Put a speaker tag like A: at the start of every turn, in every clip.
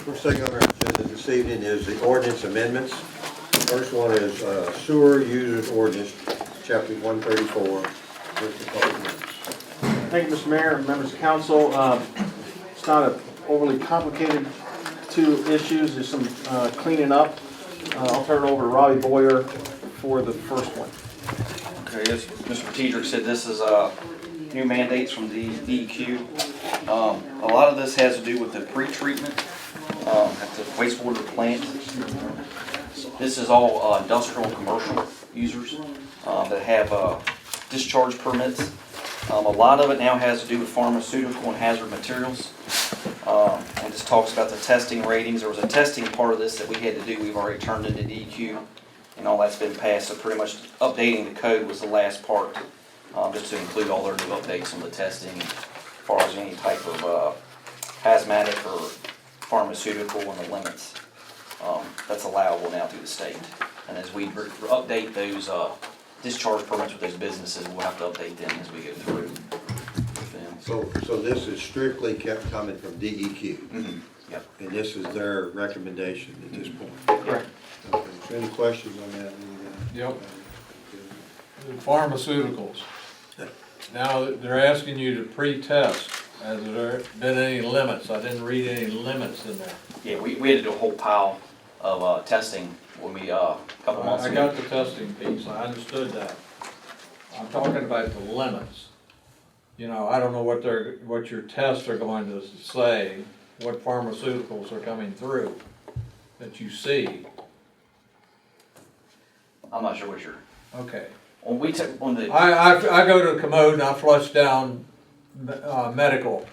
A: First thing on our agenda this evening is the ordinance amendments. First one is sewer users ordinance, chapter 134. Here's the public notice.
B: Thank you, Mr. Mayor and members of council. It's not a overly complicated two issues, there's some cleaning up. I'll turn it over to Robbie Boyer for the first one.
C: Okay, as Mr. Tedrick said, this is new mandates from the DEQ. A lot of this has to do with the pre-treatment at the wastewater plant. This is all industrial and commercial users that have discharge permits. A lot of it now has to do with pharmaceutical and hazard materials. And this talks about the testing ratings. There was a testing part of this that we had to do. We've already turned into DEQ, and all that's been passed. So pretty much updating the code was the last part, just to include all their new updates on the testing, as far as any type of hazmatic or pharmaceutical and the limits that's allowable now through the state. And as we update those discharge permits with those businesses, we'll have to update them as we go through with them.
A: So this is strictly kept coming from DEQ.
C: Mm-hmm. Yep.
A: And this is their recommendation at this point.
B: Correct.
A: Okay. So any questions on that?
D: Yep. Pharmaceuticals. Now, they're asking you to pre-test. Has there been any limits? I didn't read any limits in there.
C: Yeah, we had to do a whole pile of testing when we, a couple months
D: I
C: ago.
D: got the testing piece, I understood that. I'm talking about the limits. You know, I don't know what your tests are going to say, what pharmaceuticals are coming through that you see.
C: I'm not sure what you're,
D: Okay.
C: when we took, on the,
D: I go to the commode and I flush down medical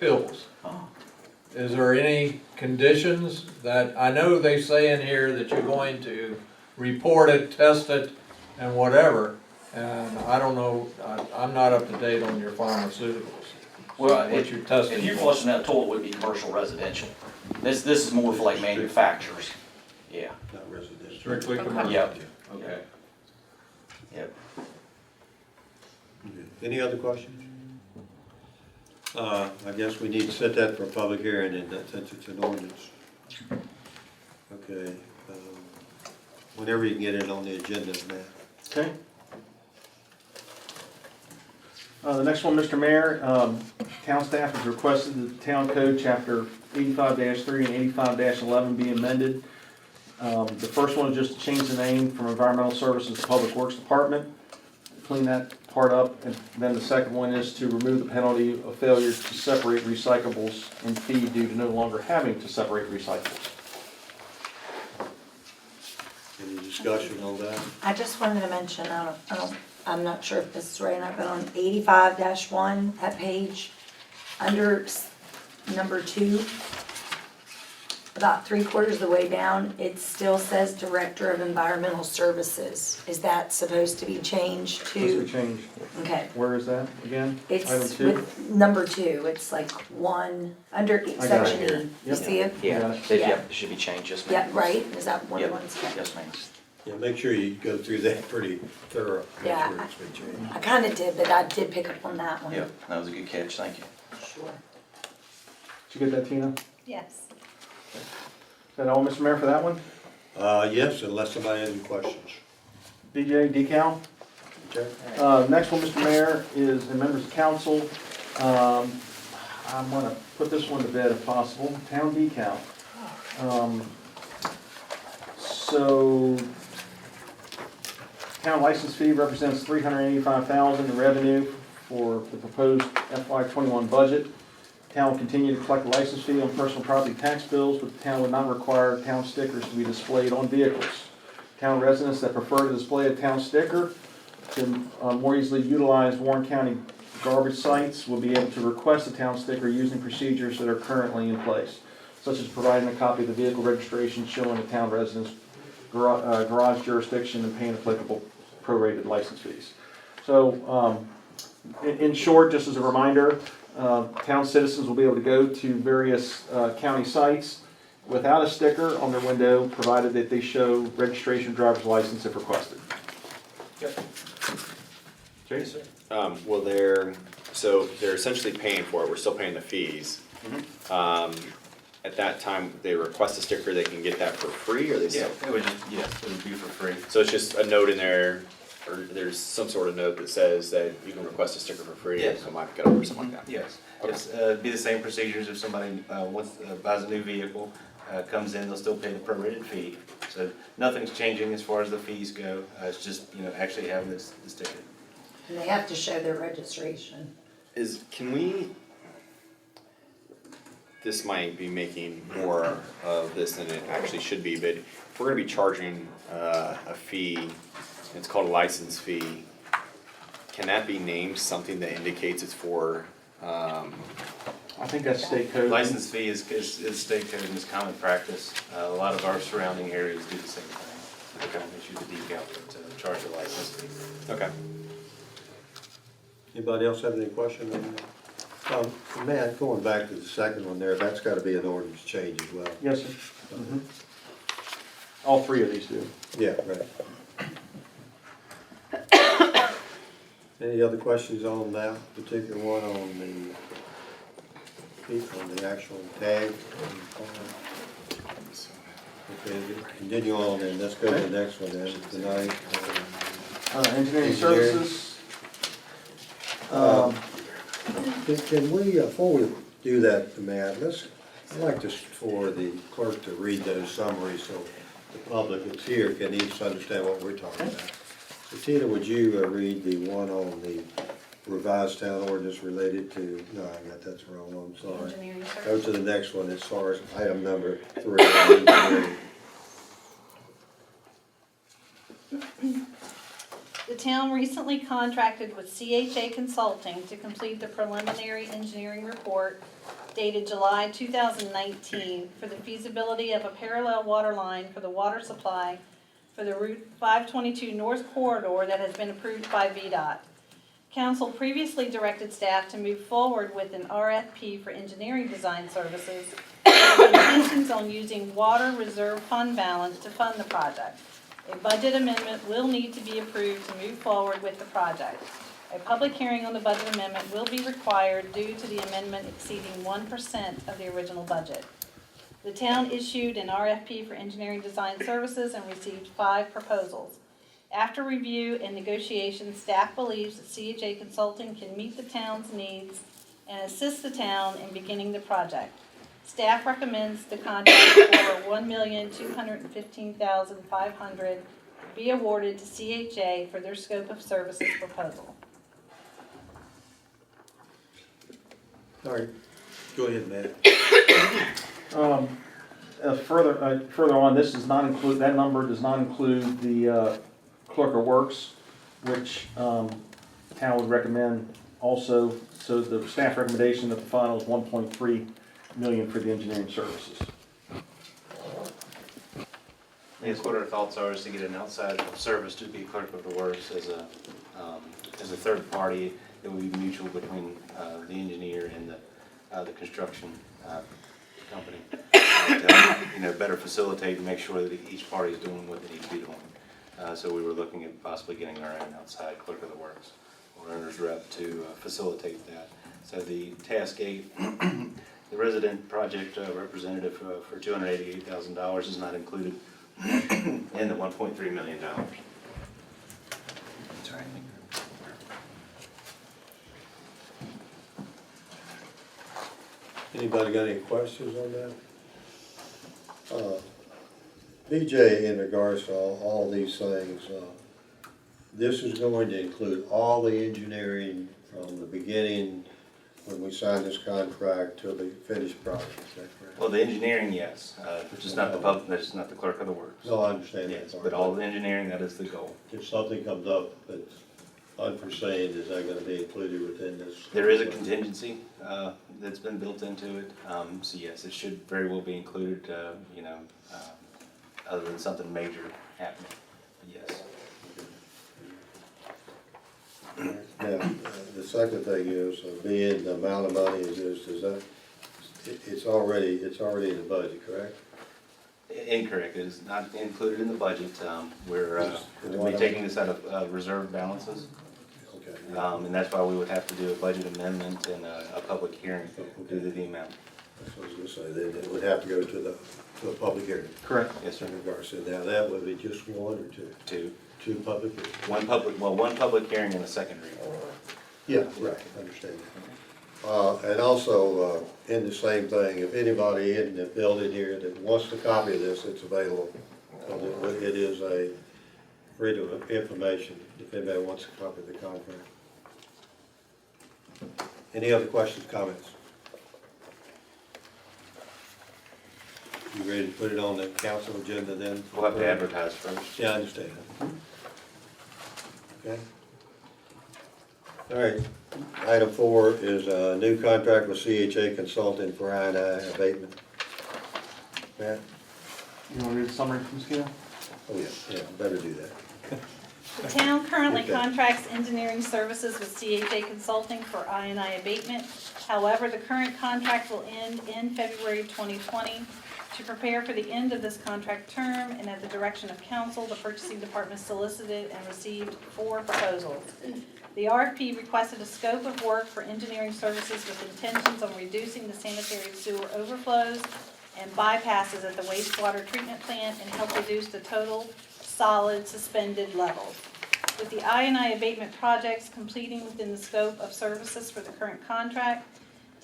D: pills.
C: oh,
D: Is there any conditions that, I know they say in here that you're going to report it, test it, and whatever, and I don't know, I'm not up to date on your pharmaceuticals.
C: well,
D: What you're testing.
C: if you're
D: for.
C: flushing that toilet, it would be commercial residential. This is more for like manufacturers. Yeah,
A: Not residential.
D: Strictly commercial?
C: yep,
D: Okay.
C: yep.
A: Any other questions? I guess we need to set that for a public hearing, and since it's an ordinance. Okay, whenever you can get it on the agenda, Matt.
B: Okay. The next one, Mr. Mayor, town staff has requested that the town code chapter 85-3 and 85-11 be amended. The first one is just to change the name from Environmental Services to Public Works Department, clean that part up, and then the second one is to remove the penalty of failure to separate recyclables and fee due to no longer having to separate recyclables.
A: Any discussion on that?
E: I just wanted to mention, I'm not sure if this is right or not, but on 85-1, that page, under number 2, about 3/4 of the way down, it still says Director of Environmental Services. Is that supposed to be changed
B: Supposed to be
E: to?
B: changed.
E: Okay.
B: Where is that again? Item
E: It's
B: 2?
E: with number 2, it's like 1, under
B: got it
E: section
B: here.
E: E. You
B: Yep.
E: see it?
C: Yeah,
B: Got it.
C: they-
E: Yeah.
C: yep, it should be changed, yes, ma'am.
E: Yeah, right? Is that one of the
C: Yep.
E: ones? Yeah.
C: Yes, ma'am.
A: Yeah, make sure you go through that pretty thorough. Make
E: Yeah,
A: sure it's been changed.
E: I kind of did, but I did pick up on that one.
C: Yep, that was a good catch, thank you.
E: Sure.
B: Did you get that, Tina?
E: Yes.
B: Is that all, Mr. Mayor, for that one?
A: Yes, unless somebody has any questions.
B: DJ, decal?
A: Okay.
B: Next one, Mr. Mayor, is, and members of council, I'm gonna put this one to bed if possible, town decal. So, town license fee represents $385,000 in revenue for the proposed FY21 budget. Town will continue to collect the license fee on personal property tax bills, but the town would not require town stickers to be displayed on vehicles. Town residents that prefer to display a town sticker to more easily utilize Warren County garbage sites will be able to request a town sticker using procedures that are currently in place, such as providing a copy of the vehicle registration showing the town residents' garage jurisdiction and paying applicable prorated license fees. So, in short, just as a reminder, town citizens will be able to go to various county sites without a sticker on their window, provided that they show registration, driver's license if requested.
F: Yep.
B: Jason?
F: Well, they're essentially paying for it. We're still paying the fees.
G: at that time, they request a sticker, they can get that for free, or they
C: Yeah,
G: still?
C: it would just, yes, it would be for free.
G: So it's just a note in there, or there's some sort of note that says that you can request a sticker for free, and
C: Yes.
G: come out and get it, or something like that?
C: Yes,
G: Okay.
C: it'd be the same procedures if somebody, buys a new vehicle, comes in, they'll still pay the prorated fee. So nothing's changing as far as the fees go, it's just, actually having the sticker.
E: And they have to show their registration.
G: Can we, this might be making more of this than it actually should be, but if we're gonna be charging, a fee, it's called a license fee, can that be named something that indicates it's for,
B: I think that's state code.
C: License fee is state code and is common practice. A lot of our surrounding areas do the same thing. They don't issue the decal, but charge the license fee.
G: okay.
A: Anybody else have any questions on that? Matt, going back to the second one there, that's gotta be an ordinance change as well.
B: Yes, sir. All three of these do.
A: Yeah, right. Any other questions on that particular one, on the actual tag? Okay, continue on, and let's go to the next one then, tonight.
B: Engineering
A: Engineering.
B: services.
A: Can we, before we do that, Matt, I'd like just for the clerk to read those summaries so the public that's here can each understand what we're talking about. So Tina, would you read the one on the revised town ordinance related to, no, that's wrong, I'm sorry.
E: Engineering
A: Go
E: services.
A: to the next one as far as item number 3. engineering.
H: The town recently contracted with CHA Consulting to complete the preliminary engineering report dated July 2019 for the feasibility of a parallel water line for the water supply for the Route 522 North Corridor that has been approved by VDOT. Council previously directed staff to move forward with an RFP for engineering design services with intentions on using water reserve fund balance to fund the project. A budget amendment will need to be approved to move forward with the project. A public hearing on the budget amendment will be required due to the amendment exceeding 1% of the original budget. The town issued an RFP for engineering design services and received 5 proposals. After review and negotiation, staff believes that CHA Consulting can meet the town's needs and assist the town in beginning the project. Staff recommends the contract for $1,215,500 be awarded to CHA for their scope of services proposal.
A: All right, go ahead, Matt.
B: Further on, this does not include, that number does not include the clerk of works, which town would recommend also. So the staff recommendation of the final is 1.3 million for the engineering services.
C: I guess what our thoughts are is to get an outside service to be clerk of the works as a third party. It would be mutual between the engineer and the construction company. To better facilitate and make sure that each party is doing what they need to be doing. So we were looking at possibly getting our own outside clerk of the works or owner's rep to facilitate that. So the task 8, the resident project representative for $288,000 is not included in the $1.3 million. That's right.
A: Anybody got any questions on that? BJ, in regards to all these things, this is going to include all the engineering from the beginning when we sign this contract to the finished project, is that correct?
C: Well, the engineering, yes, just not the public, that's not the clerk of the works.
A: No, I understand that
C: Yes,
A: part.
C: but all the engineering, that is the goal.
A: If something comes up that's unforeseen, is that gonna be included within this?
C: There is a contingency that's been built into it, so yes, it should very well be included, other than something major happening, yes.
A: Now, the second thing is, being the amount of money is that, it's already in the budget, correct?
C: Incorrect, it is not included in the budget, we're be taking this out of reserve balances,
A: Okay.
C: and that's why we would have to do a budget amendment and a public hearing due to the amount.
A: So I was gonna say, then it would have to go to a public hearing.
B: Correct.
G: Yes, sir.
A: In regards to, now that would be just one or two?
G: Two.
A: Two public hearings?
G: One public hearing and a second reading.
A: Yeah, right, I understand that. And also, in the same thing, if anybody in the building here that wants a copy of this, it's available. It is a freedom of information, if anybody wants a copy of the contract. Any other questions, comments? You ready to put it on the council agenda then?
G: We'll have to advertise first.
A: Yeah, I understand. Okay. All right, item 4 is a new contract with CHA Consulting for I&I abatement. Matt?
B: You want to read the summary from Skip?
A: Oh, yeah, better do that.
H: The town currently
A: Okay.
H: contracts engineering services with CHA Consulting for I&I abatement. However, the current contract will end in February 2020. To prepare for the end of this contract term and at the direction of council, the purchasing department solicited and received 4 proposals. The RFP requested a scope of work for engineering services with intentions on reducing the sanitary sewer overflows and bypasses at the wastewater treatment plant and help reduce the total solid suspended levels. With the I&I abatement projects completing within the scope of services for the current contract,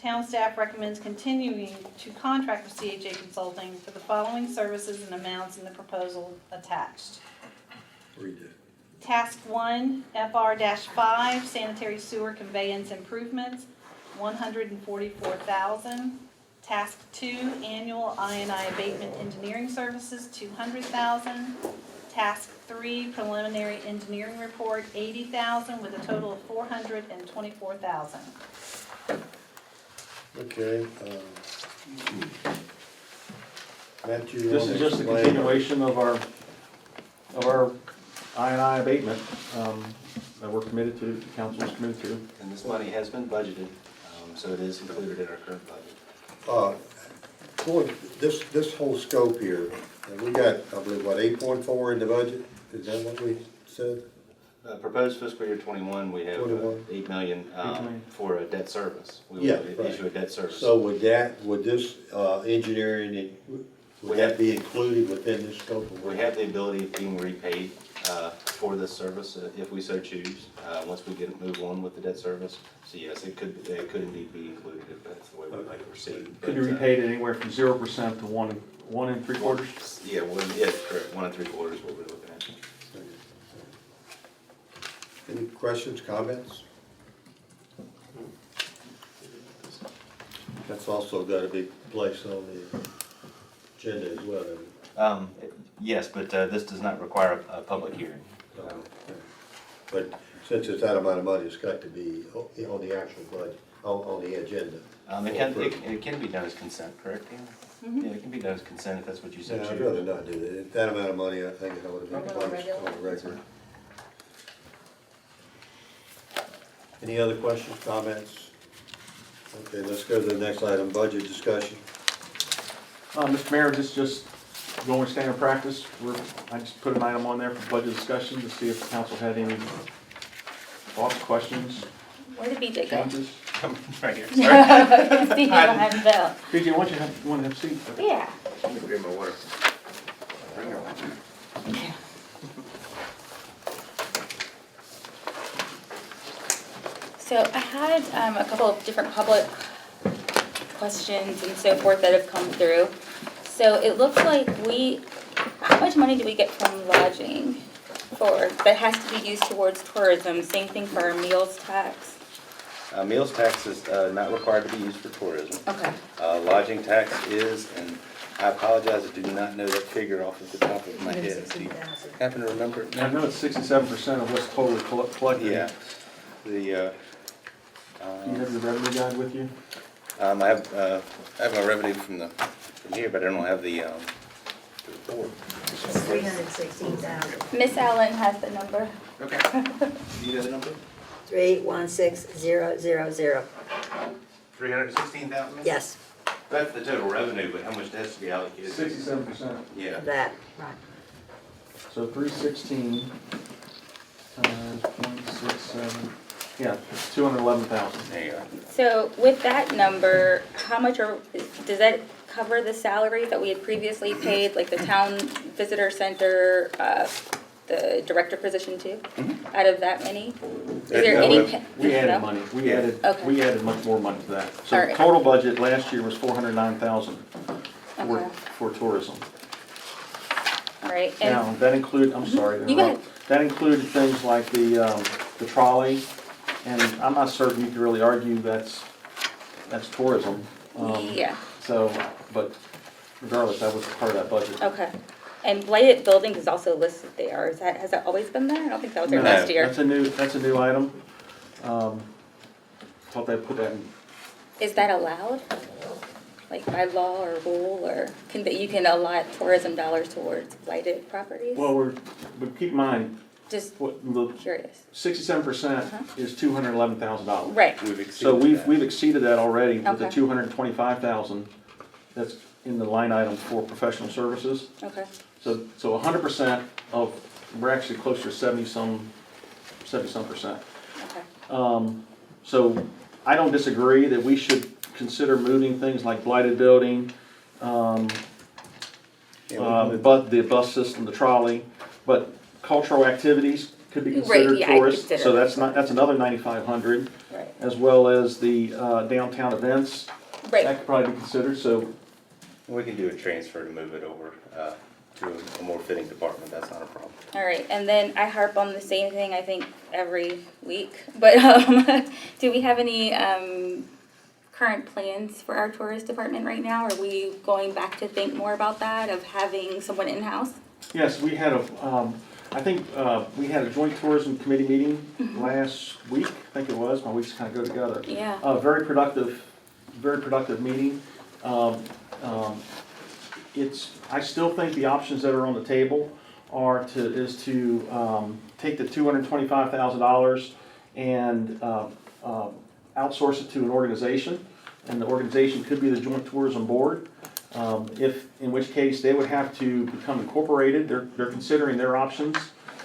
H: town staff recommends continuing to contract with CHA Consulting for the following services and amounts in the proposal attached.
A: Read it.
H: Task 1, FR-5, sanitary sewer conveyance improvements, $144,000. Task 2, annual I&I abatement engineering services, $200,000. Task 3, preliminary engineering report, $80,000, with a total of $424,000.
A: Okay. Matt, you
B: This
A: want
B: is
A: to
B: just a
A: explain?
B: continuation of our I&I abatement that we're committed to, the council is committed to.
G: And this money has been budgeted, so it is included in our current budget.
A: For this whole scope here, we got, I believe, what, 8.4 in the budget? Is that what we said?
G: Proposed fiscal year 21, we have
A: 21.
G: 8 million
B: million.
G: for a debt service. We
A: Yeah,
G: will
A: right.
G: issue a debt service.
A: So would this engineering, would that be included within this scope of work?
G: We have the ability of being repaid for this service if we so choose, once we move on with the debt service. So yes, it could indeed be included if that's the way we'd like to proceed.
B: Could be repaid at anywhere from 0% to 1 3/4.
G: Yeah, correct, 1 3/4 is what we're looking at.
A: Any questions, comments? That's also got to be placed on the agenda as well.
G: Yes, but this does not require a public hearing.
A: But since it's that amount of money, it's got to be on the actual budget, on the agenda.
G: It can be done as consent, correct, Dan? Yeah, it can be done as consent if that's what you
A: Yeah,
G: said.
A: I'd rather not do that. That amount of money, I think it ought to be placed on the record. Any other questions, comments? Okay, let's go to the next item, budget discussion.
B: Mr. Mayor, this is just going standard practice. I just put an item on there for budget discussion to see if the council had any thoughts, questions,
I: Where did BJ go?
B: changes.
G: Right here.
I: Steve behind the bell.
B: BJ, why don't you want to have a seat?
I: Yeah.
G: Let me grab my water.
I: So I had a couple of different public questions and so forth that have come through. So it looks like how much money do we get from lodging that has to be used towards tourism? Same thing for our meals tax?
G: Meals tax is not required to be used for tourism.
I: Okay.
G: Lodging tax is, and I apologize, I do not know that figure off of the top of my head. Do you happen to remember it?
B: I know it's 67% of what's totally collected.
G: Yeah.
B: Do you have your revenue guide with you?
G: I have my revenue from here, but I don't have the report.
E: It's 316,000.
I: Miss Allen has the number.
G: Okay. Do you know the number?
E: 316000.
G: 316,000?
E: Yes,
G: That's the total revenue, but how much has to be allocated?
B: 67%.
G: Yeah.
E: that, right.
B: So 316 times 0.67, yeah, it's 211,000.
G: There you go.
I: So with that number, how much does does that cover the salaries that we had previously paid, like the town visitor center, the director position too? Out of that many? Is there
A: No,
B: We
I: any? No?
B: added money,
I: Okay.
B: we added much more money to that.
I: All
B: So
I: right.
B: total budget last year was 409,000
I: Okay.
B: for tourism.
I: All right,
B: Now,
I: and,
B: that include, I'm sorry to
I: You go
B: interrupt. That included things like the trolley, and I'm not certain you could really argue that's tourism.
I: yeah,
B: So, but regardless, that was part of that budget.
I: okay. And blighted buildings is also listed there, has that always been there? I don't think that was there
B: No,
I: last year.
B: That's a new item. Thought they put that in.
I: Is that allowed? Like by law or rule, or you can allot tourism dollars towards blighted properties?
B: Well, but keep in mind,
I: Just
B: the
I: curious.
B: 67% is $211,000.
I: Right,
G: We've exceeded
B: So
G: that.
B: we've exceeded that already with the
I: Okay.
B: 225,000 that's in the line item for professional services.
I: okay,
B: So 100% of, we're actually closer to 70-some percent.
I: okay.
B: So I don't disagree that we should consider moving things like blighted building, the bus system, the trolley, but cultural activities could be
I: Right,
B: considered
I: yeah, I'd
B: tourist.
I: consider
B: So
I: that.
B: that's another 9,500,
I: Right,
B: as well as the downtown events. That
I: right,
B: could probably be considered, so,
F: We can do a transfer to move it over to a more fitting department, that's not a problem.
I: all right. And then I harp on the same thing, I think, every week. But do we have any current plans for our tourist department right now? Are we going back to think more about that, of having someone in-house?
B: yes, we had we had a joint tourism committee meeting last week, I think it was, my weeks kind of go together.
I: Yeah,
B: Very productive meeting. I still think the options that are on the table is to take the $225,000 and outsource it to an organization, and the organization could be the Joint Tourism Board. In which case they would have to become incorporated. They're considering their options,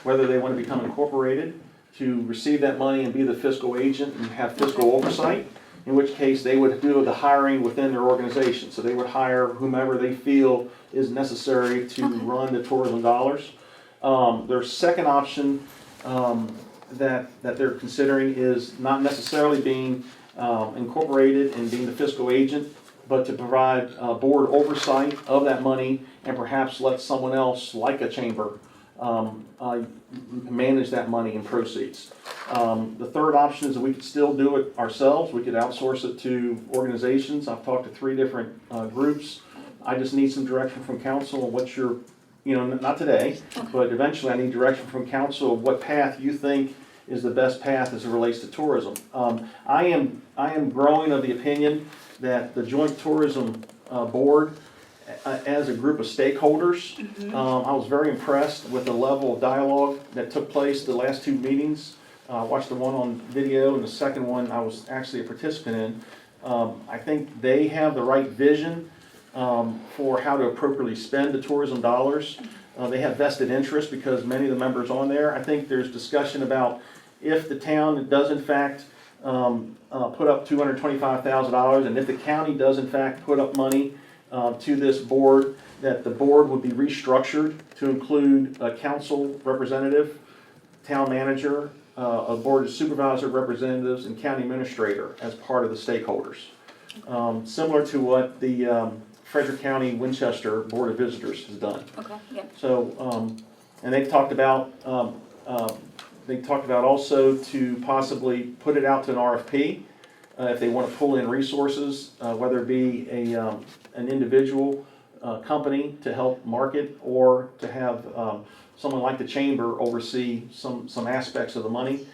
B: whether they want to become incorporated to receive that money and be the fiscal agent and have fiscal oversight, in which case they would do the hiring within their organization. So they would hire whomever they feel is necessary to run the tourism dollars. Their second option that they're considering is not necessarily being incorporated and being the fiscal agent, but to provide board oversight of that money and perhaps let someone else, like a chamber, manage that money and proceeds. The third option is that we could still do it ourselves. We could outsource it to organizations. I've talked to 3 different groups. I just need some direction from council on what your, not today, but eventually I need direction from council of what path you think is the best path as it relates to tourism. I am growing of the opinion that the Joint Tourism Board, as a group of stakeholders, I was very impressed with the level of dialogue that took place the last 2 meetings. I watched the one on video and the second one I was actually a participant in. I think they have the right vision for how to appropriately spend the tourism dollars. They have vested interest because many of the members on there. I think there's discussion about if the town does in fact put up $225,000, and if the county does in fact put up money to this board, that the board would be restructured to include a council representative, town manager, a board of supervisor representatives, and county administrator as part of the stakeholders. Similar to what the Frederick County Winchester Board of Visitors has done.
I: okay, yeah,
B: So, and they've talked about also to possibly put it out to an RFP if they want to pull in resources, whether it be an individual company to help market, or to have someone like the chamber oversee some aspects of the money.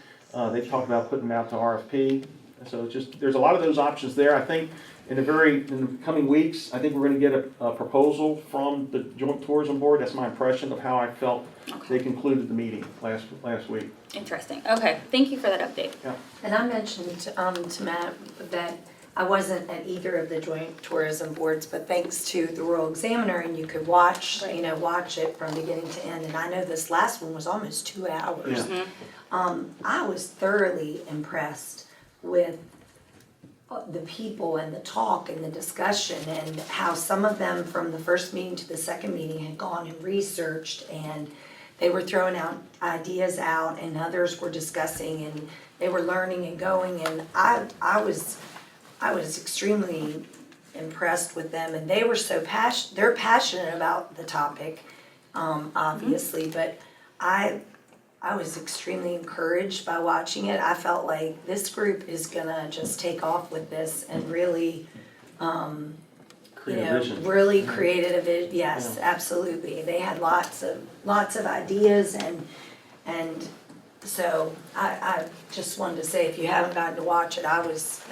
B: They've talked about putting them out to RFP. So it's just, there's a lot of those options there. I think in the coming weeks, I think we're going to get a proposal from the Joint Tourism Board. That's my impression of how I felt they concluded the meeting last week.
I: interesting. Okay, thank you for that update.
E: And I mentioned to Matt that I wasn't at either of the joint tourism boards, but thanks to the Rural Examiner, and you could watch it from beginning to end. And I know this last one was almost 2 hours.
B: Yeah.
E: I was thoroughly impressed with the people and the talk and the discussion, and how some of them from the first meeting to the second meeting had gone and researched, and they were throwing out ideas out, and others were discussing, and they were learning and going, and I was extremely impressed with them, and they were so they're passionate about the topic, obviously, but I was extremely encouraged by watching it. I felt like this group is gonna just take off with this and really,
B: Create a vision.
E: really created a vision. Yes, absolutely. They had lots of ideas, and so I just wanted to say, if you haven't gotten to watch it, I was.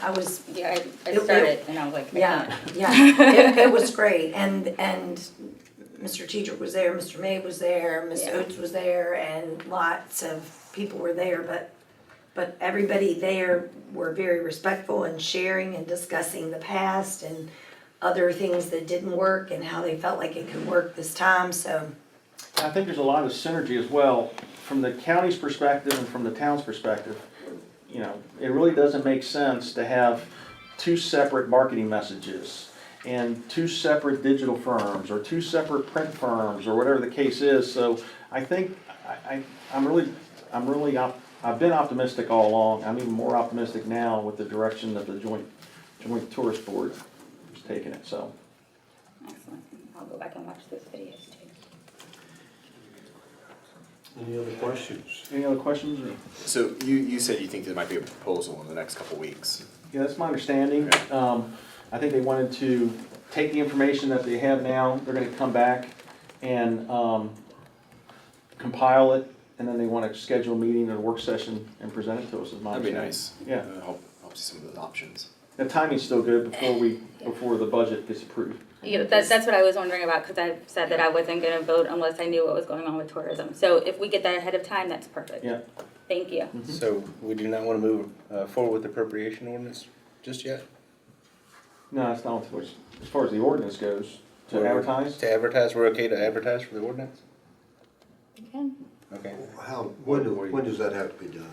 I: Yeah, I started and I was like, I
E: Yeah,
I: can't.
E: yeah, it was great, and Mr. Teacher was there, Mr. May was there, Ms.
I: Yeah.
E: Oates was there, and lots of people were there, but everybody there were very respectful and sharing and discussing the past and other things that didn't work and how they felt like it could work this time, so.
B: I think there's a lot of synergy as well, from the county's perspective and from the town's perspective. You know, it really doesn't make sense to have two separate marketing messages and two separate digital firms or two separate print firms or whatever the case is. So I think I've been optimistic all along. I'm even more optimistic now with the direction that the joint tourist board is taking it, so.
I: Excellent. I'll go back and watch those videos too.
A: Any other questions?
B: Any other questions? Or?
G: So you said you think there might be a proposal in the next couple weeks.
B: Yeah, that's my understanding. I think they wanted to take the information that they have now, they're gonna come back and compile it, and then they wanna schedule a meeting or a work session and present it to us, is my
G: That'd be
B: understanding.
G: nice.
B: Yeah.
G: Help see some of those options.
B: The timing's still good before the budget gets approved.
I: Yeah, that's what I was wondering about, because I said that I wasn't gonna vote unless I knew what was going on with tourism. So if we get that ahead of time, that's perfect.
B: Yeah.
I: Thank you.
F: So we do not want to move forward with the appropriation ordinance just yet?
B: No, that's not as far as the ordinance goes, to advertise.
F: To advertise, we're okay to advertise for the ordinance?
I: You can.
F: Okay.
A: When does that have to be done?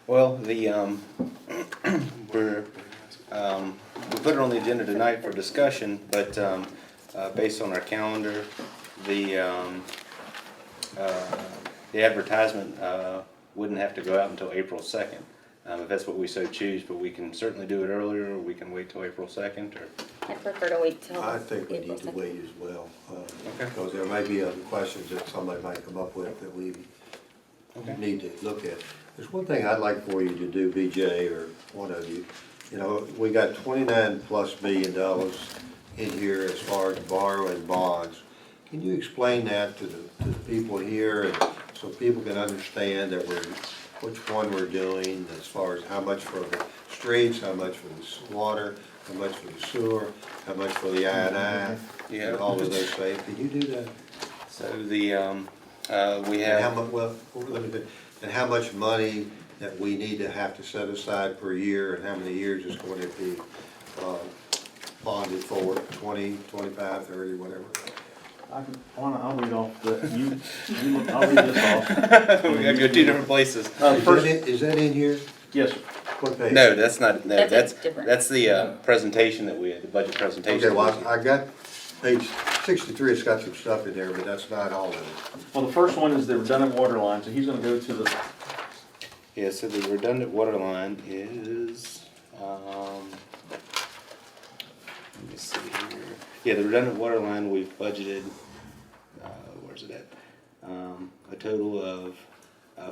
F: Well, we put it on the agenda tonight for discussion, but based on our calendar, the advertisement wouldn't have to go out until April 2nd, if that's what we so choose, but we can certainly do it earlier, or we can wait till April 2nd, or...
I: I prefer to wait till
A: I think we
I: April
A: need to
I: 2nd.
A: wait as well,
F: Okay.
A: because there may be other questions that somebody might come up with that we
F: Okay.
A: need to look at. There's one thing I'd like for you to do, BJ, or one of you. You know, we got $29+ billion in here as far as borrowing bonds. Can you explain that to the people here, and so people can understand that which one we're doing, as far as how much for the streets, how much for the water, how much for the sewer, how much for the I&I,
F: Yeah.
A: and all of those things? Can you do that?
F: So we
A: And
F: have...
A: how much, well, let me, and how much money that we need to have to set aside per year, and how many years is going to be bonded for, 20, 25, 30, whatever?
B: I'll read off I'll read this off.
F: We gotta go two different places.
A: Is that in here?
B: Yes, sir.
A: What page?
F: No, that's not, no,
I: That's different.
F: that's the presentation that we had, the budget presentation.
A: Okay, well, I got page 63, it's got some stuff in there, but that's not all of it.
B: Well, the first one is the redundant water line, so he's gonna go to the,
F: Yeah, so the redundant water line is, let me see here. Yeah, the redundant water line, we've budgeted, where's it at? A total of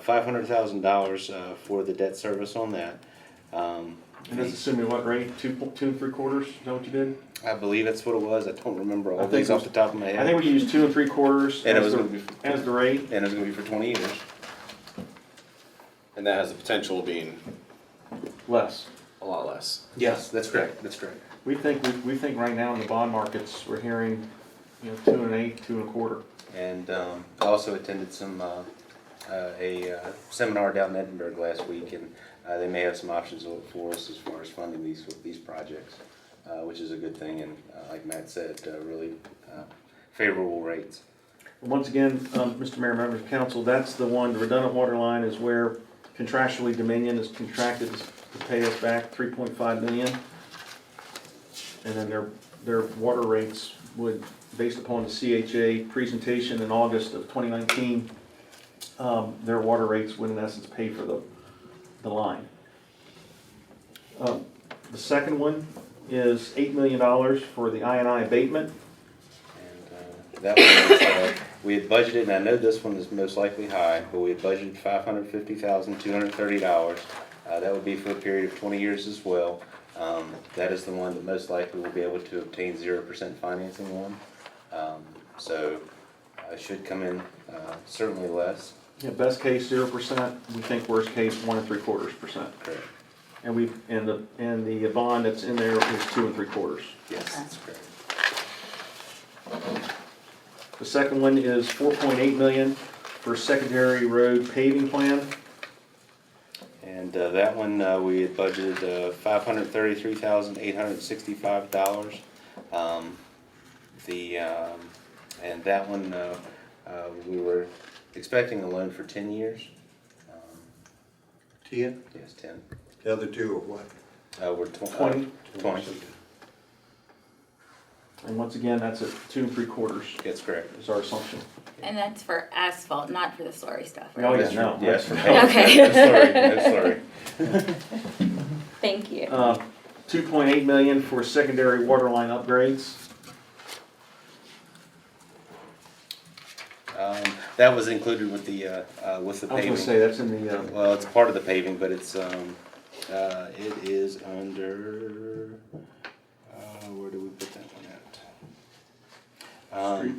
F: $500,000 for the debt service on that.
B: and that's assuming what rate, 2 3/4, is that what you did?
F: I believe that's what it was, I don't remember all
B: I think
F: these
B: it
F: off
B: was-
F: the top of my
B: I
F: head.
B: think we used 2 3/4
F: And it was
B: as
F: gonna be,
B: the rate.
F: and it was gonna be for 20 years.
G: And that has the potential of being
B: Less.
G: a lot less.
F: Yes, that's correct, that's correct.
B: We think right now in the bond markets, we're hearing, 2 1/8, 2 1/4.
F: And I also attended a seminar down in Edinburgh last week, and they may have some options for us as far as funding these projects, which is a good thing, and like Matt said, really favorable rates.
B: Once again, Mr. Mayor, members of council, that's the one, the redundant water line is where contractually Dominion is contracted to pay us back $3.5 million. And then their water rates would, based upon the CHA presentation in August of 2019, their water rates would in essence pay for the line. The second one is $8 million for the I&I abatement.
F: And that one is, we had budgeted, and I know this one is most likely high, but we had budgeted $550,230. That would be for a period of 20 years as well. That is the one that most likely will be able to obtain 0% financing on. So it should come in certainly less.
B: Yeah, best case 0%, we think worst case 1 3/4%.
F: Correct.
B: And the bond that's in there is 2 3/4.
F: Yes, that's correct.
B: The second one is $4.8 million for secondary road paving plan.
F: And that one, we had budgeted $533,865. And that one, we were expecting a loan for 10 years.
A: 10?
F: Yes, 10.
A: The other two are what?
F: We're
B: 20.
F: 20.
B: And once again, that's at 2 3/4
F: That's correct.
B: is our assumption.
I: And that's for asphalt, not for the slurry stuff, right?
B: Oh, yeah, no.
F: Yes, for
I: Okay.
F: No slurry.
I: Thank you.
B: 2.8 million for secondary water line upgrades.
F: That was included with the
B: I was
F: paving.
B: gonna say, that's in the,
F: Well, it's part of the paving, but it's, it is under, where do we put that one at?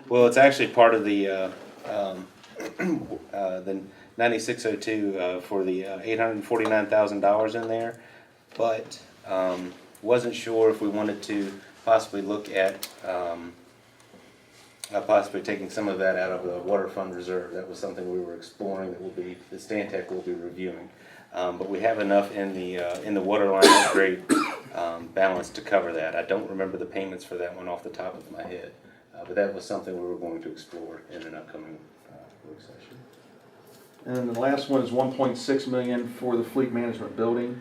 F: Well, it's actually part of the 9602, for the $849,000 in there. But, wasn't sure if we wanted to possibly look at, possibly taking some of that out of the water fund reserve. That was something we were exploring, that Stantec will be reviewing. But we have enough in the water line upgrade balance to cover that. I don't remember the payments for that one off the top of my head, but that was something we were going to explore in an upcoming work session.
B: and then the last one is 1.6 million for the fleet management building.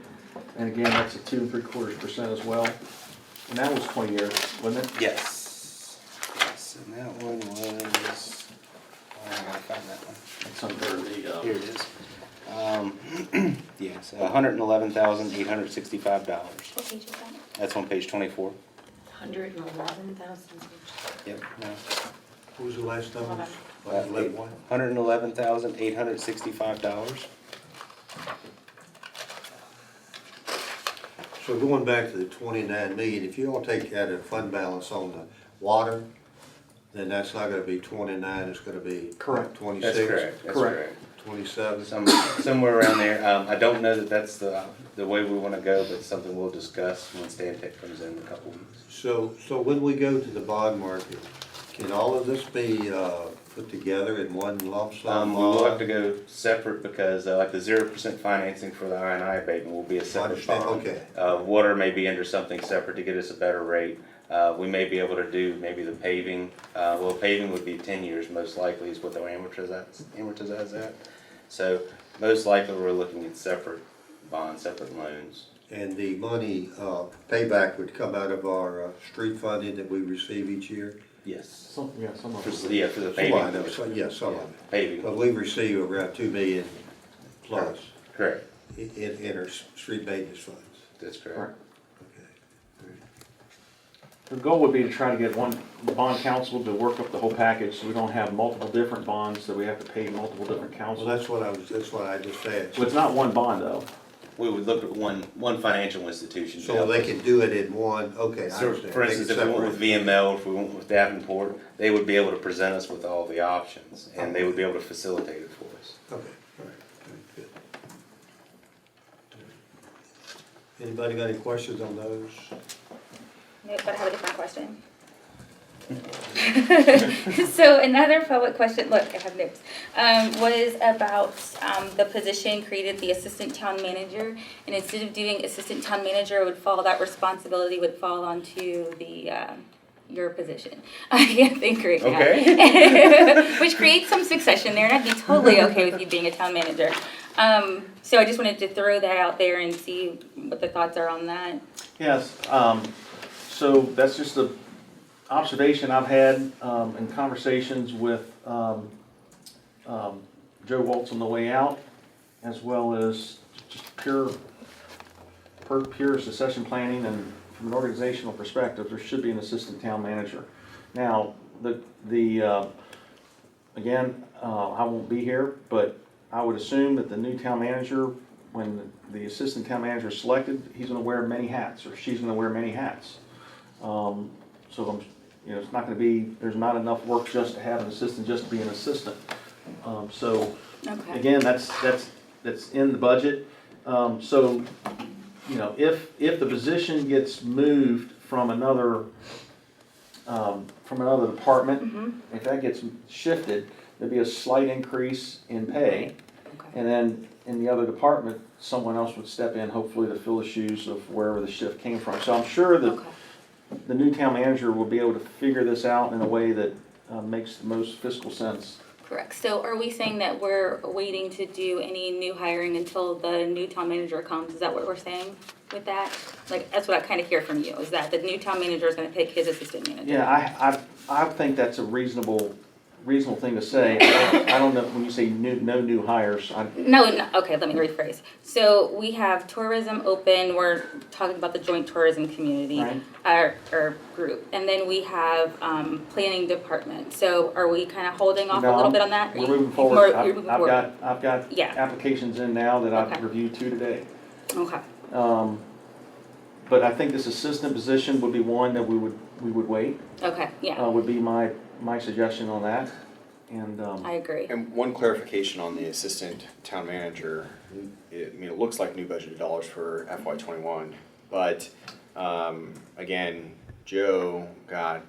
B: And again, that's at 2 3/4% as well. And that was 20 years, wasn't it?
F: Yes. Yes, and that one was, I gotta find that one.
B: It's under the,
F: Here it is. Yes, $111,865.
I: What page is that?
F: That's on page 24.
E: 111,000.
F: Yep.
A: What was the last number?
F: Uh,
A: One?
F: $111,865.
A: So going back to the 29 million, if you all take that in fund balance on the water, then that's not gonna be 29, it's gonna be
B: Correct.
A: 26?
F: That's correct. That's
B: Correct.
F: correct.
A: 27?
F: Somewhere around there. I don't know that that's the way we want to go, but it's something we'll discuss when Stantec comes in a couple weeks.
A: So when we go to the bond market, can all of this be put together in one lump sum?
F: We will have to go separate because like the 0% financing for the I&I abatement will be a separate
A: Understand,
F: bond.
A: okay.
F: Water may be under something separate to get us a better rate. We may be able to do maybe the paving. Well, paving would be 10 years most likely is what they'll amortize at. So most likely we're looking at separate bonds, separate loans.
A: And the money payback would come out of our street funding that we receive each year?
F: Yes.
B: some of it.
F: For the
A: Some
F: paving.
A: of it, yeah, some of it.
F: Paving,
A: But we receive around 2 million plus
F: correct.
A: in our street maintenance funds.
F: That's
B: Right.
F: correct.
A: Okay.
B: The goal would be to try to get one bond council to work up the whole package, so we don't have multiple different bonds that we have to pay multiple different
A: Well,
B: councils.
A: that's what I just asked.
B: So it's not one bond though.
F: We would look at one financial institution. to
A: So
F: help
A: they
F: us.
A: can do it in one, okay, I
F: So,
A: understand.
F: for instance, if we went with VML, if we went with Davenport, they would be able to present us with all the options, and they would be able to facilitate it for us.
A: Okay, all right, good. Anybody got any questions on those?
I: No, but I have a different question. So another public question, look, I have notes, was about the position created, the assistant town manager. And instead of doing assistant town manager, that responsibility would fall onto the, your position. I can't think right now.
F: Okay.
I: Which creates some succession there, and I'd be totally okay with you being a town manager. So I just wanted to throw that out there and see what the thoughts are on that.
B: Yes, So that's just a observation I've had, in conversations with, Joe Waltz on the way out, as well as just pure succession planning, and from an organizational perspective, there should be an assistant town manager. Now, again, I won't be here, but I would assume that the new town manager, when the assistant town manager is selected, he's gonna wear many hats, or she's gonna wear many hats. So it's not gonna be, there's not enough work just to have an assistant, just to be an assistant. So,
I: Okay.
B: again, that's in the budget. So, if the position gets moved from another department, if that gets shifted, there'd be a slight increase in pay.
I: Okay.
B: And then in the other department, someone else would step in, hopefully to fill the shoes of wherever the shift came from. So I'm sure that
I: Okay.
B: the new town manager will be able to figure this out in a way that makes the most fiscal sense.
I: Correct. So are we saying that we're waiting to do any new hiring until the new town manager comes? Is that what we're saying with that? Like, that's what I kind of hear from you, is that the new town manager is going to pick his assistant manager?
B: Yeah, I think that's a reasonable thing to say. I don't know, when you say no new hires,
I: No, okay, let me rephrase. So we have tourism open, we're talking about the joint tourism community,
B: Right.
I: our group. And then we have planning department. So are we kind of holding off a
B: No,
I: little bit on that?
B: we're moving forward.
I: You're moving forward.
B: I've got
I: Yeah.
B: applications in now that
I: Okay.
B: I've reviewed 2 today.
I: Okay,
B: But I think this assistant position would be one that we would wait,
I: okay, yeah,
B: would be my suggestion on that. And,
I: I agree.
G: And one clarification on the assistant town manager, it looks like new budgeted dollars for FY '21, but, again, Joe got,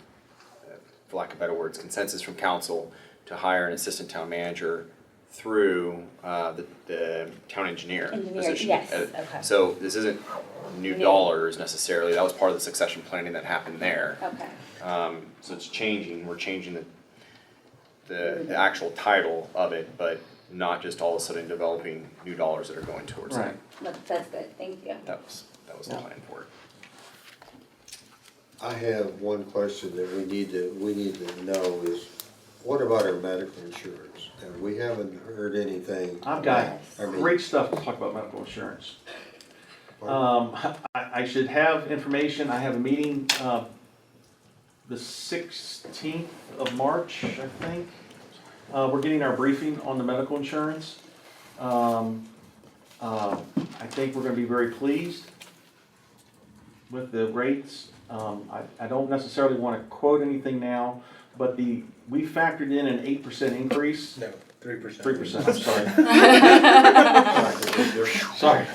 G: for lack of better words, consensus from council to hire an assistant town manager through, the town engineer
I: Engineer,
G: position.
I: yes, okay.
G: So this isn't new dollars necessarily, that was part of the succession planning that happened there.
I: Okay,
G: So it's changing, we're changing the actual title of it, but not just all of a sudden developing new dollars that are going towards
B: right.
G: it.
I: that's good, thank you.
G: That was the plan for it.
A: I have one question that we need to know is, what about our medical insurance? And we haven't heard anything.
B: I've got
A: I mean,
B: great stuff to talk about medical insurance. I should have information, I have a meeting, the 16th of March, I think. We're getting our briefing on the medical insurance. I think we're gonna be very pleased with the rates. I don't necessarily wanna quote anything now, but we factored in an 8% increase.
A: No, 3%.
B: 3%, I'm sorry.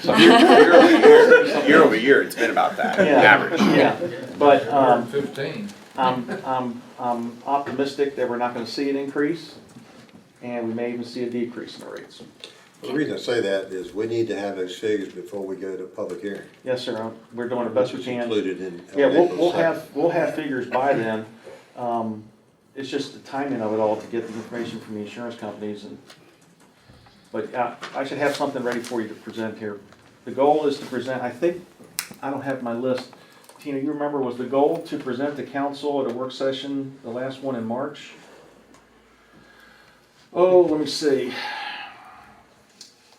G: Year over year, it's been about that,
B: Yeah,
G: average.
B: yeah, but,
D: 115.
B: I'm optimistic that we're not gonna see an increase, and we may even see a decrease in the rates.
A: The reason I say that is we need to have those figures before we go to public hearing.
B: Yes, sir, we're doing the best we
A: Which is
B: can.
A: included in.
B: Yeah,
A: April 2nd.
B: we'll have figures by then. It's just the timing of it all to get the information from the insurance companies but I should have something ready for you to present here. The goal is to present, I think, I don't have my list. Tina, you remember, was the goal to present to council at a work session, the last one in March? Oh, let me see.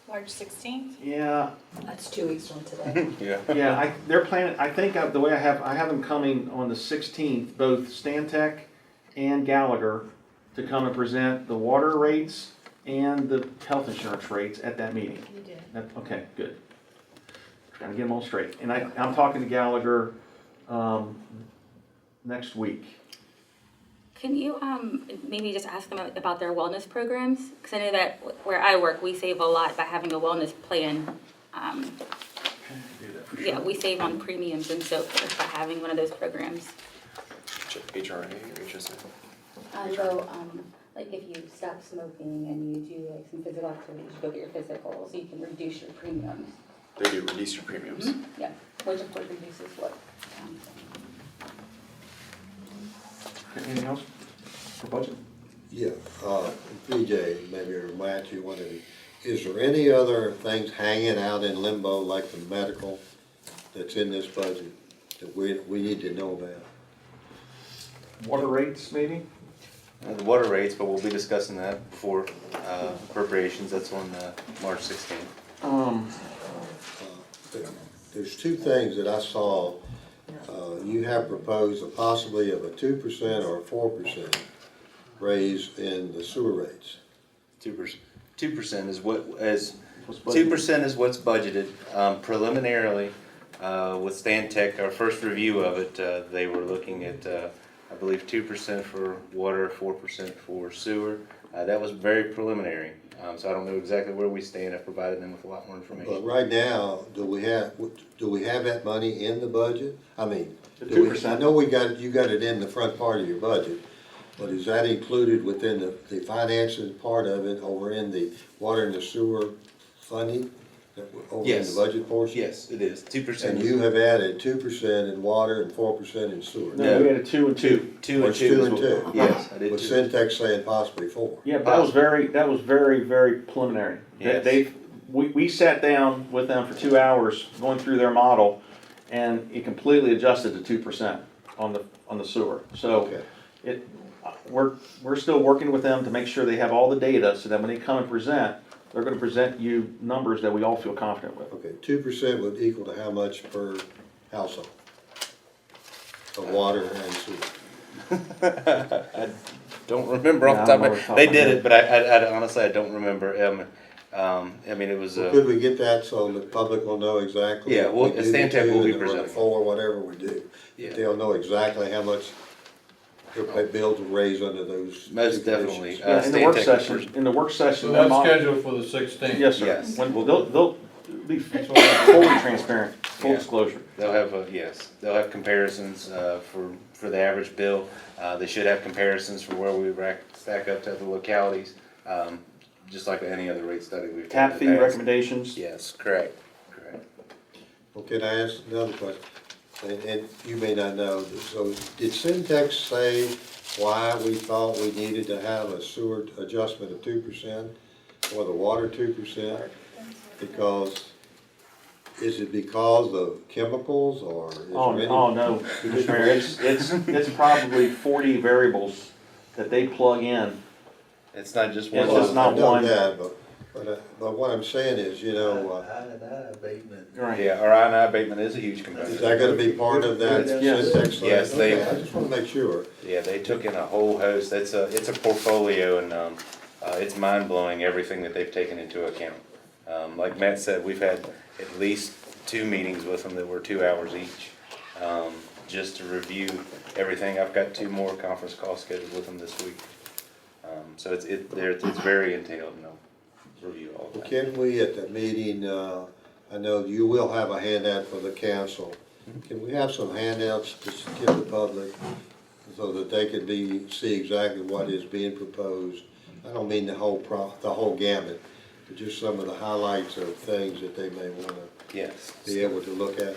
H: March 16th?
B: Yeah,
E: That's 2 weeks from today.
B: yeah, they're planning, I think the way I have them coming on the 16th, both Stantec and Gallagher, to come and present the water rates and the health insurance rates at that meeting.
H: You did.
B: Okay, good. Trying to get them all straight. And I'm talking to Gallagher, next week.
I: Can you maybe just ask them about their wellness programs? Because I know that where I work, we save a lot by having a wellness plan.
B: Okay, do that for sure.
I: Yeah, we save on premiums and so forth by having one of those programs.
G: HRA or HSA?
I: So, like if you stop smoking and you do like some physical activities, you go get your physical, so you can reduce your premiums.
G: They do reduce your premiums.
I: Yeah, which of course reduces what?
B: Anything else for budget?
A: Yeah, PJ, maybe, or Matt, you wanted, is there any other things hanging out in limbo like the medical that's in this budget? that we need to know about?
B: Water rates, maybe?
F: The water rates, but we'll be discussing that before appropriations. That's on March 16th.
A: There's two things that I saw. You have proposed a possibly of a 2% or a 4% raise in the sewer rates.
F: 2% is what, as 2% is what's budgeted. Preliminarily, with Stan Tech, our first review of it, they were looking at, I believe, 2% for water, 4% for sewer. That was very preliminary, so I don't know exactly where we stand. I've provided them with a lot more
A: But
F: information.
A: right now, do we have that money in the budget? I mean,
B: The
A: do we-
B: 2%.
A: I know you got it in the front part of your budget, but is that included within the financing part of it over in the water and the sewer funding? Over in
F: Yes.
A: the budget portion?
F: Yes, it is. 2%.
A: And you have added 2% in water and 4% in sewer?
B: No, we had a 2 and 2.
F: Two
A: Or
F: and
A: it's
F: 2.
A: 2
F: is
A: and
F: what-
A: 2?
F: Yes, I did
A: With
F: 2.
A: Syntex saying possibly 4.
B: Yeah, but that was very preliminary.
F: Yes.
B: We sat down with them for 2 hours going through their model, and it completely adjusted to 2% on the sewer. So
A: Okay.
B: we're still working with them to make sure they have all the data, so that when they come and present, they're gonna present you numbers that we all feel confident with.
A: Okay, 2% would equal to how much per household? Of water and sewer?
F: I don't remember off the
B: Yeah,
F: top
B: I'm
F: of
B: over the
F: my
B: top
F: They
B: of my
F: did
B: head.
F: it, but I honestly, I don't remember. I mean, it was,
A: Could we get that so the public will know exactly?
F: Yeah, well,
A: what we do
F: Stan Tech
A: to
F: will be
A: and or
F: presenting.
A: for whatever we do.
F: Yeah.
A: They'll know exactly how much their bills will raise under those.
F: Most
A: two
F: definitely.
A: conditions.
B: Yeah, in the
F: Stan
B: work
F: Tech
B: session,
F: first.
B: in the work session.
D: So
B: their
D: that's
B: model-
D: scheduled for the 16th.
B: Yes, sir.
F: Yes.
B: When, they'll be fully transparent, full
F: Yeah.
B: disclosure.
F: They'll have, yes, they'll have comparisons for the average bill. They should have comparisons for where we stack up to other localities, just like any other rate study we've done.
B: Tap
F: in
B: fee
F: the past.
B: recommendations.
F: Yes, correct.
A: Well, can I ask another question? And you may not know, so did Syntex say why we thought we needed to have a sewer adjustment of 2% or the water 2%? Because, is it because of chemicals or is there any?
B: Oh, no, Mr. Mayor, it's probably 40 variables that they plug in.
F: It's not just
B: It's
F: one.
B: just not
A: I know
B: one.
A: that, but what I'm saying is, you know,
B: Right.
F: Yeah, our I&I abatement is a huge
A: is
F: component.
A: that gonna be part of that
B: Yes.
A: Syntex? thing?
F: Yes, they-
A: Okay, I just wanna make sure.
F: Yeah, they took in a whole host. It's a portfolio, and it's mind blowing everything that they've taken into account. Like Matt said, we've had at least 2 meetings with them that were 2 hours each, just to review everything. I've got 2 more conference calls scheduled with them this week. So it's very entailed, and they'll review all of
A: Well,
F: that.
A: can we at the meeting, I know you will have a handout for the council. Can we have some handouts to give the public so that they can see exactly what is being proposed? I don't mean the whole gamut, but just some of the highlights of things that they may wanna
F: Yes.
A: be able to look at.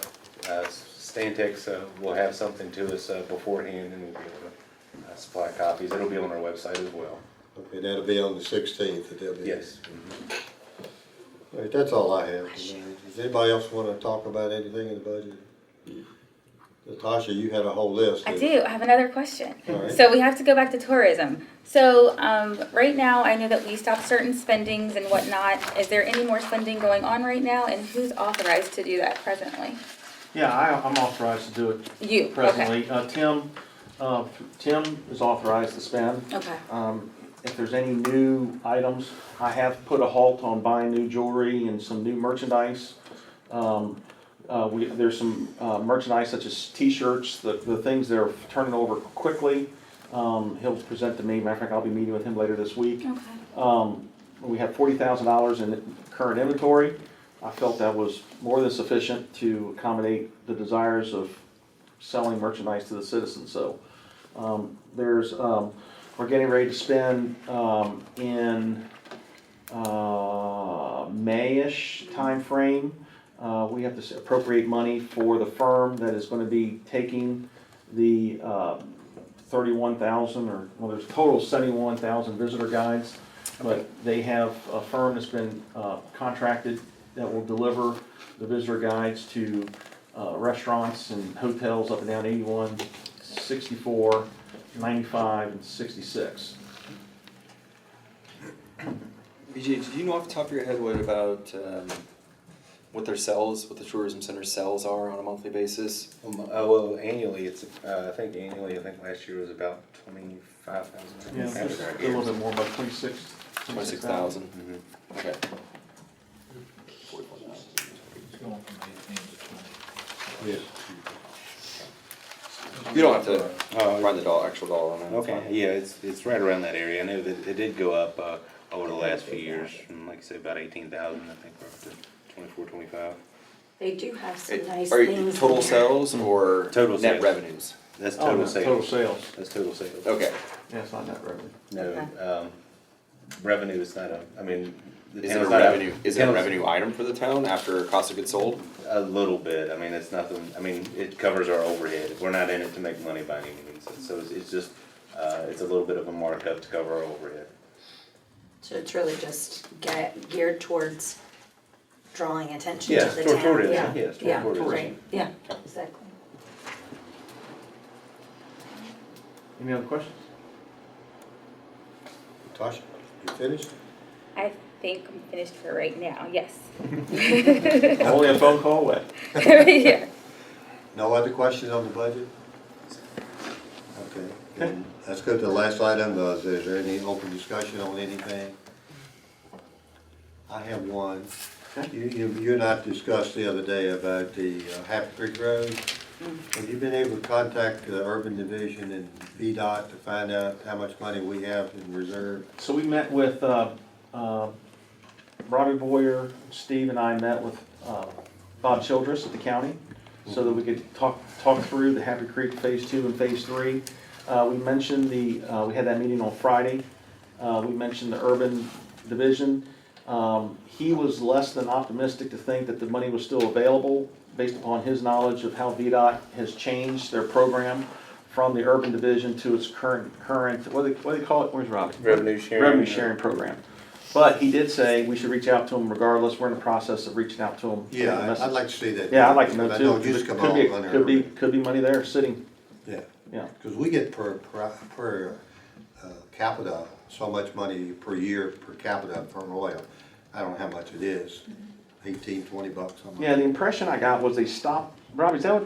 F: Stantec will have something to us beforehand, and we'll be able to supply copies. It'll be on our website as well.
A: Okay, that'll be on the 16th that they'll be.
F: Yes.
A: All right, that's all I have. Does anybody else wanna talk about anything in the budget? Natasha, you had a whole list.
I: I do. I have another question.
A: All right.
I: So we have to go back to tourism. So right now, I know that we stopped certain spendings and whatnot. Is there any more spending going on right now, and who's authorized to do that presently?
B: Yeah, I'm authorized to do it
I: You.
B: presently. Tim is authorized to spend.
I: Okay.
B: If there's any new items, I have put a halt on buying new jewelry and some new merchandise. There's some merchandise such as t-shirts, the things that are turning over quickly. He'll present to me. Matter of fact, I'll be meeting with him later this week.
I: Okay.
B: We have $40,000 in current inventory. I felt that was more than sufficient to accommodate the desires of selling merchandise to the citizens. So we're getting ready to spend in May-ish timeframe. We have to appropriate money for the firm that is going to be taking the 31,000, there's a total of 71,000 visitor guides, but they have a firm that's been contracted that will deliver the visitor guides to restaurants and hotels up and down 81, 64, 95, and 66.
G: BJ, do you know off the top of your head what about, what their sales, what the tourism center sales are on a monthly basis?
F: Well, annually, I think last year was about 25,000.
B: Yeah, just a little bit more, about 26,000.
G: 26,000?
F: Mhm.
G: Okay.
D: It's going from 18 to 20.
A: Yes.
G: You don't have to find the actual dollar on that.
F: Okay, yeah, it's right around that area. I know that it did go up over the last few years, from like I said, about 18,000, I think, we're up to 24, 25.
E: They do have some nice
G: Are you
E: things.
G: total
E: in there.
G: sales or
F: Total
G: net
F: sales.
G: revenues?
F: That's
B: Oh,
F: total
B: no,
F: sales.
B: Total sales.
F: That's total sales.
G: Okay.
B: Yeah, it's not net revenue.
F: No, revenue is not the
G: Is it a
F: town's not
G: revenue, is it a
F: town's-
G: revenue item for the town after cost of goods sold?
F: A little bit, I mean, it's nothing, I mean, it covers our overhead. We're not in it to make money by any means, so it's just, it's a little bit of a markup to cover our overhead.
E: So it's really just geared towards drawing attention
F: Yeah,
E: to the
F: toward
E: town.
F: tourism,
E: Yeah,
F: yes, toward
E: yeah,
F: tourism.
E: right, yeah, exactly.
B: Any other questions?
A: Tasha, you finished?
I: I think I'm finished for right now, yes.
B: Only a phone call away.
I: Yeah.
A: No other questions on the budget? Okay, then let's go to the last item. Is there any open discussion on anything? I have one. You and I discussed the other day about the Happy Creek Road. Have you been able to contact the Urban Division and VDOT to find out how much money we have in reserve?
B: So we met with, Robbie Boyer, Steve and I met with, Bob Childress at the county, so that we could talk through the Happy Creek Phase 2 and Phase 3. We mentioned we had that meeting on Friday. We mentioned the Urban Division. He was less than optimistic to think that the money was still available, based upon his knowledge of how VDOT has changed their program from the Urban Division to its current, what do they call it? Where's Robbie?
F: Revenue sharing.
B: Revenue sharing program. But he did say we should reach out to him regardless. We're in the process of reaching out to him.
A: Yeah, I'd like to see that.
B: Yeah, I'd like to know
A: I
B: too.
A: know it just come
B: Could be-
A: on under.
B: Could be money there sitting,
A: Yeah,
B: yeah.
A: because we get per capita, so much money per year per capita from oil. I don't know how much it is, 18, 20 bucks, something.
B: Yeah, the impression I got was they stopped, Robbie, is that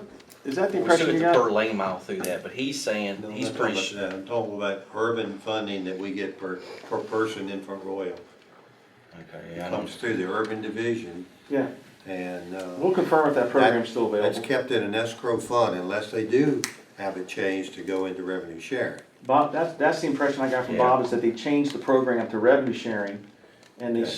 B: the
C: We should
B: impression you
C: have the per
B: got?
C: lane mile through that, but he's saying,
A: No, I'm
C: he's
A: not talking
C: pretty
A: about that. I'm talking about urban funding that we get per person in Front Royal.
C: Okay,
A: It comes through the Urban Division,
B: Yeah,
A: and
B: we'll confirm if that program's still
A: that's
B: available.
A: kept in an escrow fund unless they do have it changed to go into revenue sharing.
B: Bob, that's the impression I got from
C: Yeah.
B: Bob, is that they changed the program to revenue sharing, and they
A: Okay.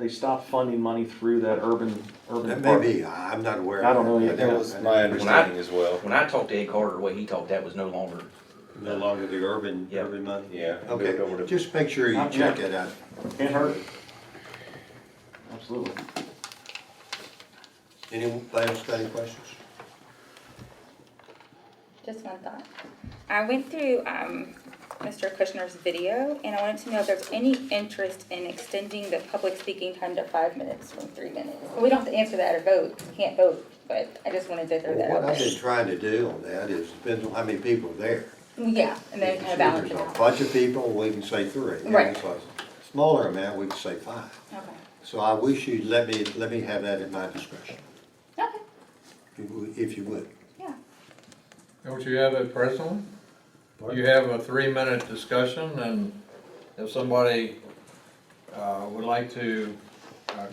B: stopped funding money through that urban
A: That may
B: department.
A: be, I'm not aware of
B: I don't know
A: that.
B: yet.
F: That was my understanding as well.
C: When I talked to Ed Carter, the way he talked, that was no longer.
A: No longer the urban
C: Yeah.
A: money?
F: Yeah.
A: Okay,
F: moved over to-
A: just make sure you
B: Yeah.
A: check it out.
B: Can't hurt. Absolutely.
A: Anybody else got any questions?
I: Just one thought. I went through Mr. Kushner's video, and I wanted to know if there's any interest in extending the public speaking time to 5 minutes from 3 minutes. We don't have to answer that or vote, we can't vote, but I just wanted to throw that
A: What
I: out
A: I've
I: there.
A: been trying to do on that is, depends on how many people are there.
I: Yeah, and then kind of balance
A: If
I: it
A: there's a
I: out.
A: bunch of people, we can say 3.
I: Right.
A: If it's a smaller amount, we can say 5.
I: Okay.
A: So I wish you'd let me have that at my discretion,
I: Okay,
A: if you would.
I: yeah.
D: Don't you have it personally? You have a 3-minute discussion, and if somebody would like to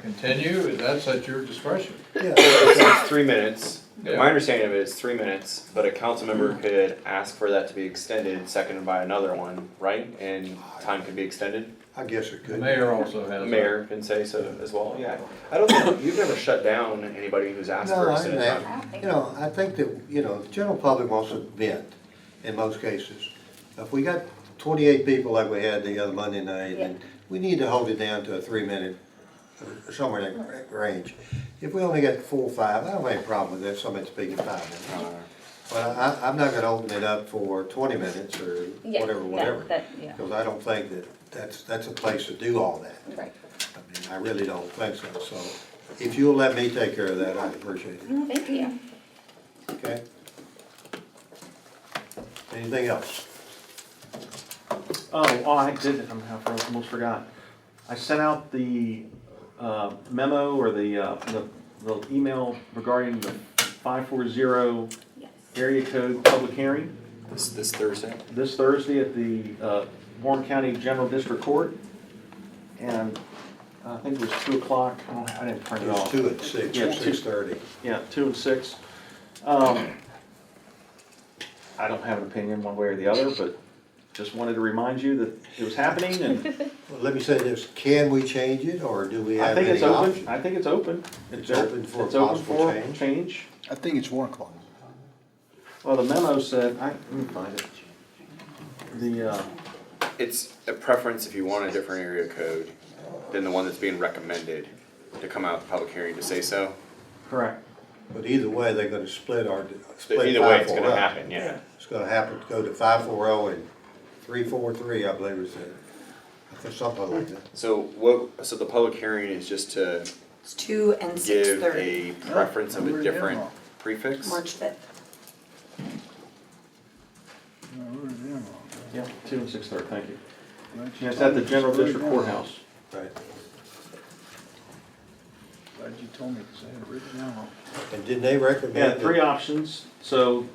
D: continue, that's at your discretion.
A: Yeah.
G: It's 3 minutes.
D: Yeah.
G: My understanding of it is 3 minutes, but a council member could ask for that to be extended, seconded by another one, right? And time can be extended.
A: I guess it
D: The
A: could.
D: mayor also has.
G: The
D: that.
G: mayor can say so as well, yeah. I don't think, you've never shut down anybody who's asked for
A: No, I
G: extended time.
A: haven't. I think that, the general public wants to vent in most cases. If we got 28 people like we had the other Monday night, then we need to hold it down to a 3-minute, or somewhere in that range. If we only got 4 or 5, I don't have any problem with that, somebody speaking 5 minutes. But I'm not gonna open it up for 20 minutes or
I: Yeah,
A: whatever,
I: no, that, yeah,
A: because I don't think that's a place to do all that.
I: right.
A: I mean, I really don't think so, so if you'll let me take care of that, I'd appreciate it,
I: Oh, thank you.
A: okay? Anything else?
B: Oh, I did, I almost forgot. I sent out the memo or the email regarding the 540
I: Yes.
B: area code public hearing
G: This Thursday?
B: this Thursday at the Warren County General District Court. And I think it was 2 o'clock, I didn't print it
A: There's
B: off.
A: 2 at 6
B: Yeah,
A: or
B: 2.
A: 6:30.
B: Yeah, 2 and 6. I don't have an opinion one way or the other, but just wanted to remind you that it was happening, and
A: Well, let me say this, can we change it, or do we
B: I
A: have
B: think
A: any
B: it's open.
A: option?
B: I think it's open.
A: It's open for
B: It's open
A: possible
B: for
A: change?
B: change.
J: I think it's 1 o'clock.
B: Well, the memo said, let me find it. The,
G: It's a preference if you want a different area code than the one that's being recommended to come out the public hearing to say so.
B: correct.
A: But either way, they're gonna split
G: But
A: split
G: either way, it's
A: 540.
G: gonna happen, yeah.
A: It's gonna happen to go to 540 and 343, I believe it said. I think something like that.
G: So so the public hearing is just to
E: It's 2 and
G: give
E: 6:30,
G: a preference of a different prefix?
E: March 5th.
B: Yeah, 2 and 6:30, thank you. Yeah, it's at the General District Courthouse.
A: Right.
J: Glad you told me, because I had it written down.
A: And didn't they recommend?
B: Yeah,
A: that-
B: 3 options, so,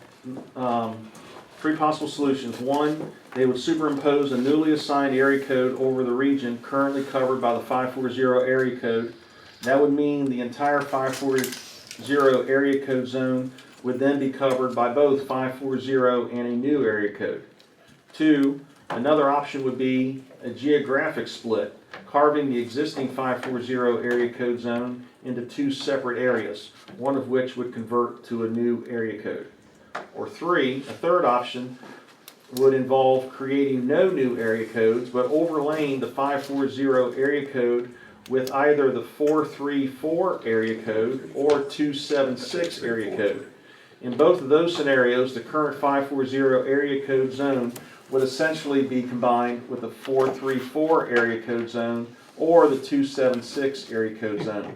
B: 3 possible solutions. One, they would superimpose a newly assigned area code over the region currently covered by the 540 area code. That would mean the entire 540 area code zone would then be covered by both 540 and a new area code. 2, another option would be a geographic split, carving the existing 540 area code zone into 2 separate areas, one of which would convert to a new area code. Or 3, a third option would involve creating no new area codes, but overlaying the 540 area code with either the 434 area code or 276 area code. In both of those scenarios, the current 540 area code zone would essentially be combined with the 434 area code zone or the 276 area code zone.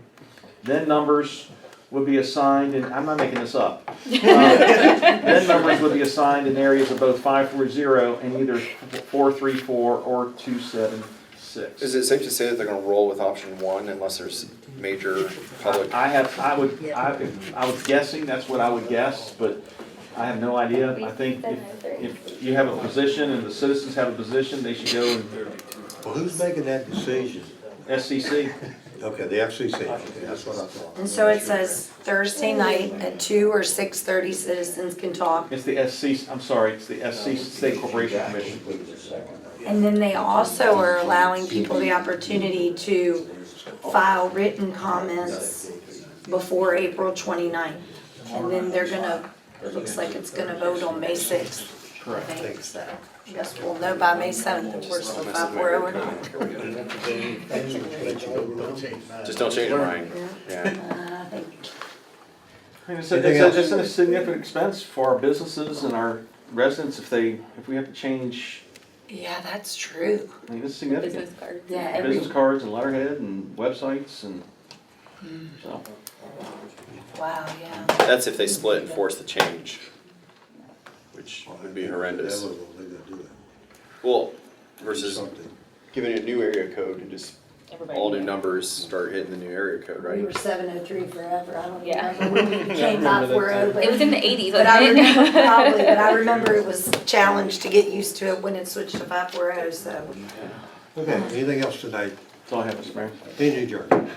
B: Then numbers would be assigned, and I'm not making this up. Then numbers would be assigned in areas of both 540 and either 434 or 276.
G: Is it safe to say that they're gonna roll with option 1 unless there's major public?
B: I was guessing, that's what I would guess, but I have no idea. I think if you have a position and the citizens have a position, they should go and
A: Well, who's making that decision?
B: SCC.
A: Okay, the FCC, okay, that's what I thought.
E: And so it says Thursday night at 2 or 6:30, citizens can talk.
B: It's the SC, I'm sorry, it's the SC, State Corporation Commission.
E: And then they also are allowing people the opportunity to file written comments before April 29th. And then they're gonna, it looks like it's gonna vote on May 6th, I
B: Correct.
E: think, so. I guess we'll know by May 7th if we're still 540 or not.
G: Just don't change it, Ryan. Yeah.
E: I think
B: And
A: Anything else?
B: it's a significant expense for our businesses and our residents if we have to change,
E: Yeah, that's true.
B: I mean, it's significant.
I: Business card.
E: Yeah,
B: Business cards and letterhead and websites and, so.
E: wow, yeah.
G: That's if they split and force the change, which would be horrendous.
A: They're gonna do that.
G: Well, versus
A: Something.
G: giving it a new area code and just
I: Everybody
G: all new
I: knew.
G: numbers start hitting the new area code,
E: We
G: right?
E: were 703 forever, I don't
I: Yeah.
E: remember when we became
B: remember that
E: 540, but.
I: It was in the 80s,
E: But I
I: wasn't it?
E: remember, probably, but I remember it was a challenge to get used to it when it switched to 540, so.
A: Okay, anything else tonight?
B: That's all I have, Mr. Mayor.
A: Any adjourned?